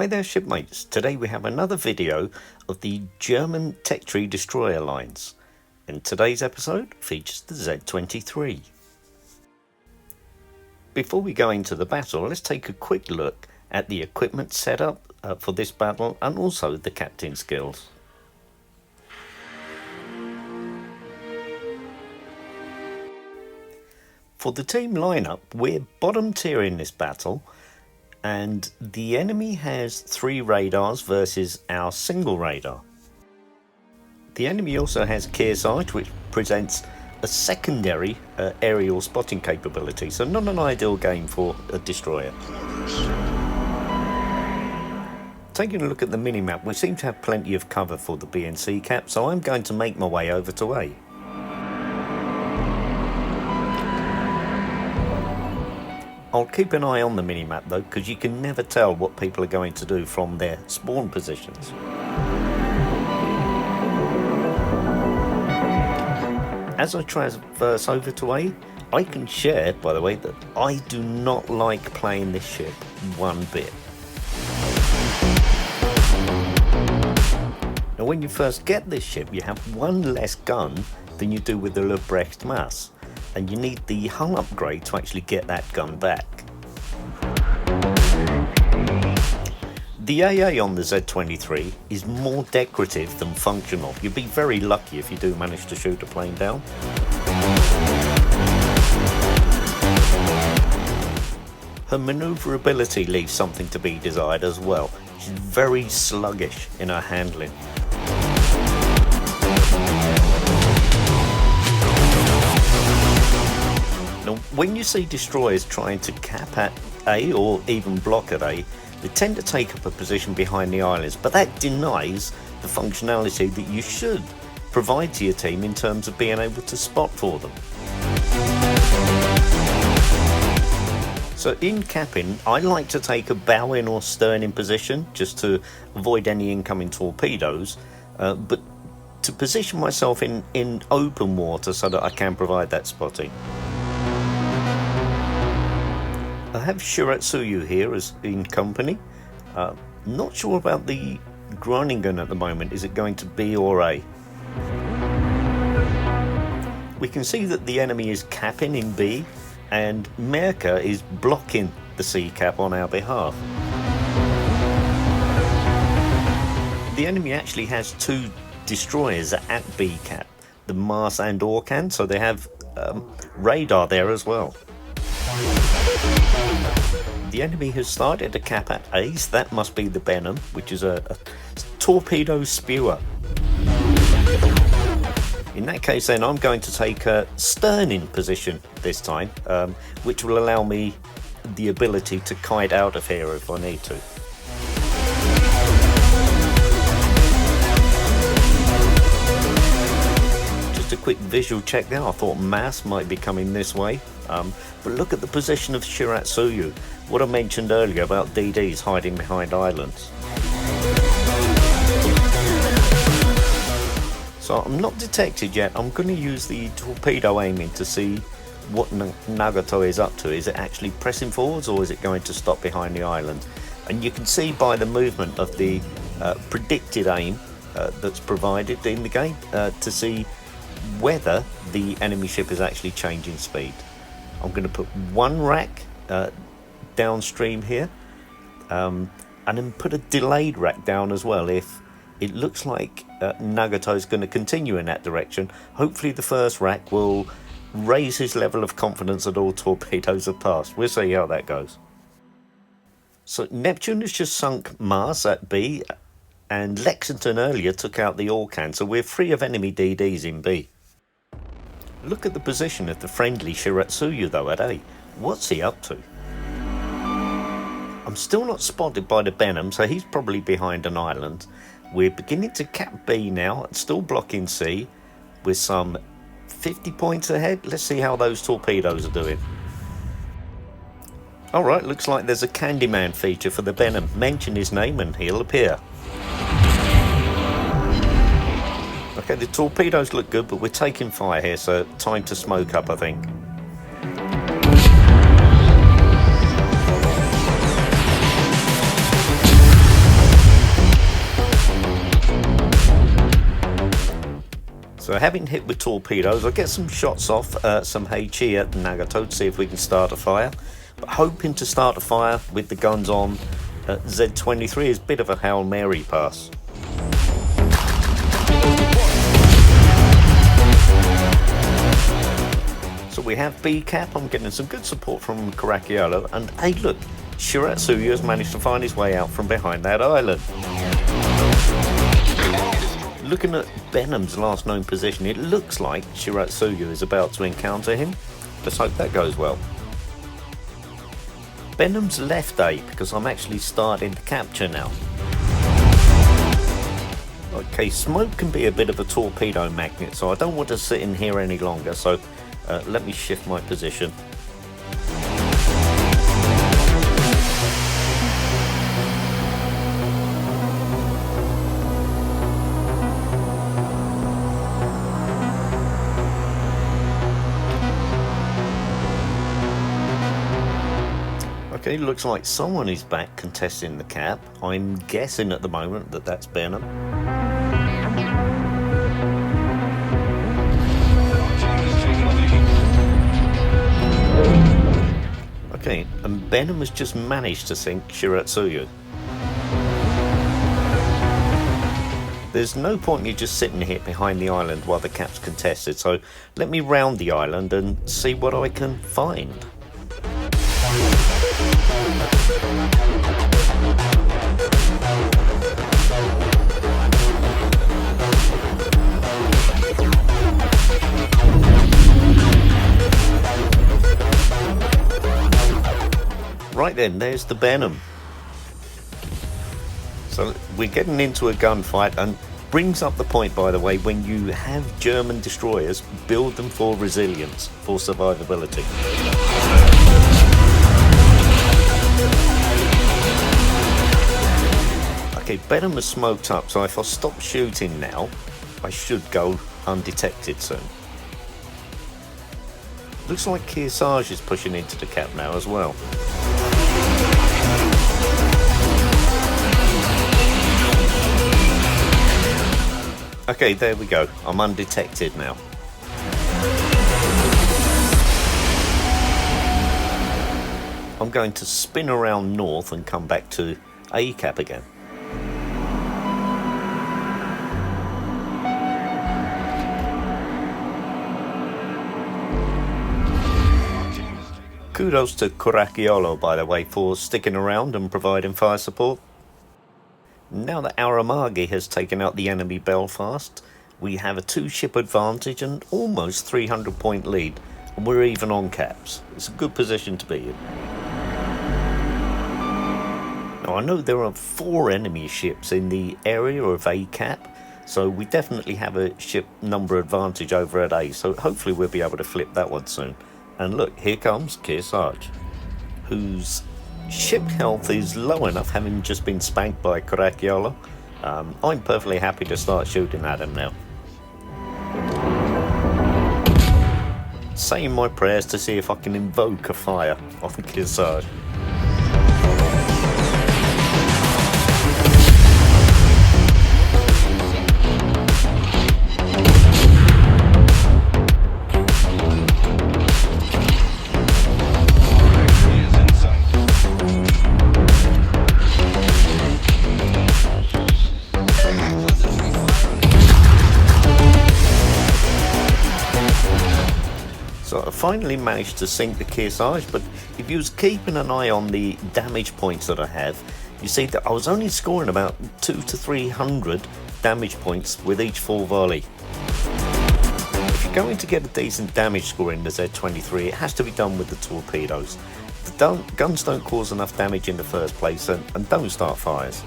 Hi there shipmates, today we have another video of the German tech tree destroyer lines, and today's episode features the Z-23. Before we go into the battle, let's take a quick look at the equipment setup for this battle and also the captain skills. For the team lineup, we're bottom tier in this battle, and the enemy has 3 radars versus our single radar. The enemy also has Kearsarge, which presents a secondary aerial spotting capability, so not an ideal game for a destroyer. Taking a look at the minimap, we seem to have plenty of cover for the B and C cap, so I'm going to make my way over to A. I'll keep an eye on the minimap though, because you can never tell what people are going to do from their spawn positions. As I traverse over to A, I can share, by the way, that I do not like playing this ship one bit. Now when you first get this ship, you have one less gun than you do with the Lebrecht Mass, and you need the hull upgrade to actually get that gun back. The AA on the Z-23 is more decorative than functional. You'd be very lucky if you do manage to shoot a plane down. Her manoeuvrability leaves something to be desired as well. She's very sluggish in her handling. Now, when you see destroyers trying to cap at A or even block at A, they tend to take up a position behind the islands, but that denies the functionality that you should provide to your team in terms of being able to spot for them. So in capping, I like to take a bow in or stern in position just to avoid any incoming torpedoes, but to position myself in open water so that I can provide that spotting. I have Shiratsuyu here as in company. Not sure about the Groningen at the moment. Is it going to B or A? We can see that the enemy is capping in B, and Merker is blocking the C cap on our behalf. The enemy actually has 2 destroyers at B cap, the Mars and Orkan, so they have radar there as well. The enemy has started to cap at A, so that must be the Benham, which is a torpedo spewer. In that case then I'm going to take a stern in position this time, which will allow me the ability to kite out of here if I need to. Just a quick visual check there, I thought Mass might be coming this way. But look at the position of Shiratsuyu, what I mentioned earlier about DDs hiding behind islands. So I'm not detected yet. I'm going to use the torpedo aiming to see what Nagato is up to. Is it actually pressing forwards or is it going to stop behind the island? And you can see by the movement of the predicted aim that's provided in the game to see whether the enemy ship is actually changing speed. I'm going to put 1 rack downstream here, and then put a delayed rack down as well if it looks like Nagato is going to continue in that direction. Hopefully the first rack will raise his level of confidence that all torpedoes have passed. We'll see how that goes. So Neptune has just sunk Mars at B, and Lexington earlier took out the Orkan, so we're free of enemy DDs in B. Look at the position of the friendly Shiratsuyu though at A. What's he up to? I'm still not spotted by the Benham, so he's probably behind an island. We're beginning to cap B now, still blocking C, with some 50 points ahead. Let's see how those torpedoes are doing. Alright, looks like there's a Candyman feature for the Benham. Mention his name and he'll appear. Okay, the torpedoes look good, but we're taking fire here, so time to smoke up, I think. So having hit with torpedoes, I'll get some shots off some HE at Nagato to see if we can start a fire. But hoping to start a fire with the guns on Z-23 is a bit of a Hail Mary pass. So we have B-cap. I'm getting some good support from Carakiolo, and hey look, Shiratsuyu has managed to find his way out from behind that island. Looking at Benham's last known position, it looks like Shiratsuyu is about to encounter him. Let's hope that goes well. Benham's left A because I'm actually starting to capture now. Okay, smoke can be a bit of a torpedo magnet, so I don't want to sit in here any longer, so let me shift my position. Okay, looks like someone is back contesting the cap. I'm guessing at the moment that that's Benham. Okay, and Benham has just managed to sink Shiratsuyu. There's no point in you just sitting here behind the island while the cap's contested, so let me round the island and see what I can find. Right then, there's the Benham. So we're getting into a gunfight, and brings up the point, by the way, when you have German destroyers, build them for resilience, for survivability. Okay, Benham has smoked up, so if I stop shooting now, I should go undetected soon. Looks like Kearsarge is pushing into the cap now as well. Okay, there we go. I'm undetected now. I'm going to spin around north and come back to A cap again. Kudos to Carakiolo, by the way, for sticking around and providing fire support. Now that Aramagi has taken out the enemy Belfast, we have a 2-ship advantage and almost 300-point lead, and we're even on caps. It's a good position to be in. Now I know there are 4 enemy ships in the area of A cap, so we definitely have a ship number advantage over at A, so hopefully we'll be able to flip that one soon. And look, here comes Kearsarge, whose ship health is low enough, having just been spanked by Carakiolo. I'm perfectly happy to start shooting at him now. Saying my prayers to see if I can invoke a fire on Kearsarge. So I finally managed to sink the Kearsarge, but if you was keeping an eye on the damage points that I have, you see that I was only scoring about 200 to 300 damage points with each full volley. If you're going to get a decent damage score in the Z-23, it has to be done with the torpedoes. The guns don't cause enough damage in the first place, and don't start fires.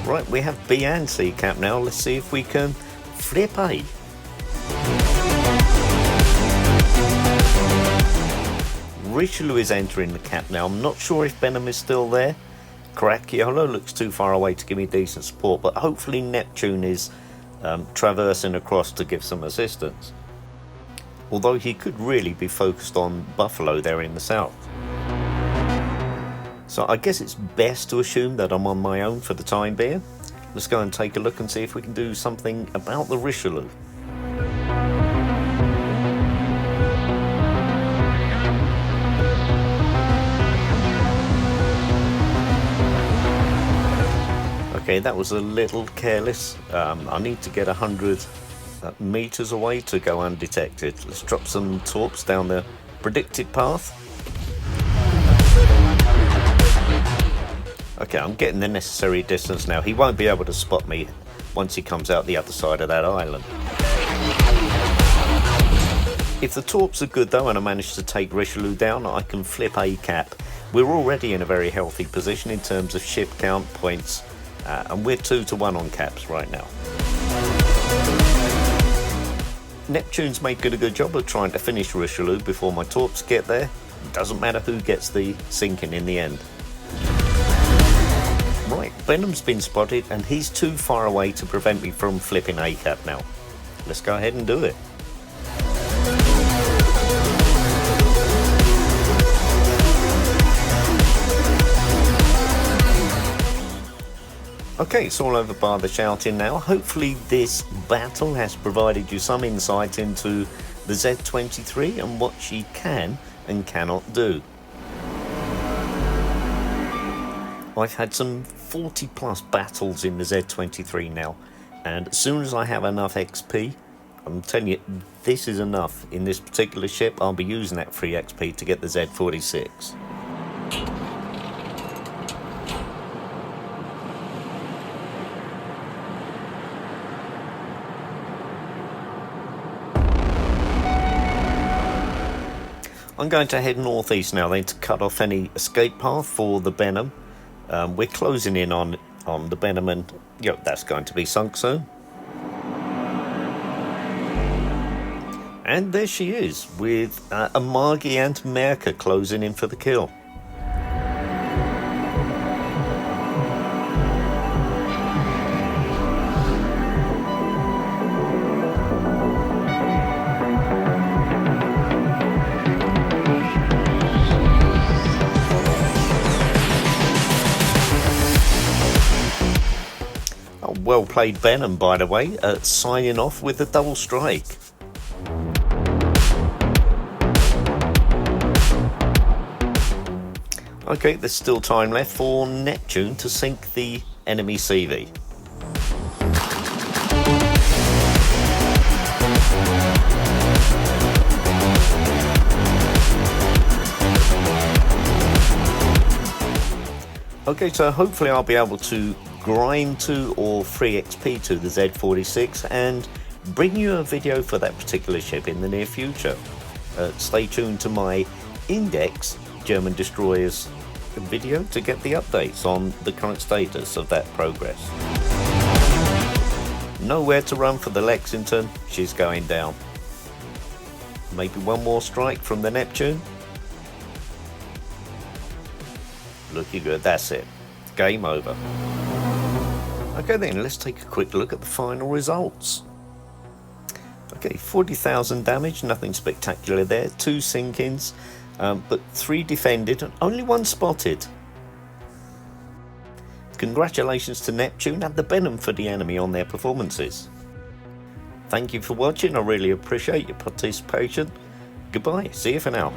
Right, we have B and C cap now. Let's see if we can flip A. Richelieu is entering the cap now. I'm not sure if Benham is still there. Carakiolo looks too far away to give me decent support, but hopefully Neptune is traversing across to give some assistance. Although he could really be focused on Buffalo there in the south. So I guess it's best to assume that I'm on my own for the time being. let's go and take a look and see if we can do something about the Richelieu. Okay, that was a little careless. I need to get 100 meters away to go undetected. Let's drop some torps down the predicted path. Okay, I'm getting the necessary distance now. He won't be able to spot me once he comes out the other side of that island. If the torps are good though and I manage to take Richelieu down, I can flip a cap. We're already in a very healthy position in terms of ship count, points, and we're 2-1 on caps right now. Neptune's making a good job of trying to finish Richelieu before my torps get there. Doesn't matter who gets the sinking in the end. Right, Benham's been spotted and he's too far away to prevent me from flipping a cap now. Let's go ahead and do it. Okay, it's all over by the shouting now. Hopefully this battle has provided you some insight into the Z-23 and what she can and cannot do. I've had some 40 plus battles in the Z-23 now, and as soon as I have enough XP, I'm telling you, this is enough. In this particular ship, I'll be using that free XP to get the Z-46. I'm going to head northeast now then to cut off any escape path for the Benham. We're closing in on the Benham and that's going to be sunk soon. And there she is with Amagi and Merca closing in for the kill. Well played Benham, by the way, signing off with a double strike. Okay, there's still time left for Neptune to sink the enemy CV. Okay, so hopefully I'll be able to grind to or free XP to the Z-46 and bring you a video for that particular ship in the near future. Stay tuned to my Index German destroyers video to get the updates on the current status of that progress. Nowhere to run for the Lexington, she's going down. Maybe one more strike from the Neptune. Looking good, that's it. Game over. Okay then, let's take a quick look at the final results. Okay, 40,000 damage, nothing spectacular there. 2 sinkings, but 3 defended and only 1 spotted. Congratulations to Neptune and the Benham for the enemy on their performances. Thank you for watching, I really appreciate your participation. Goodbye, see you for now.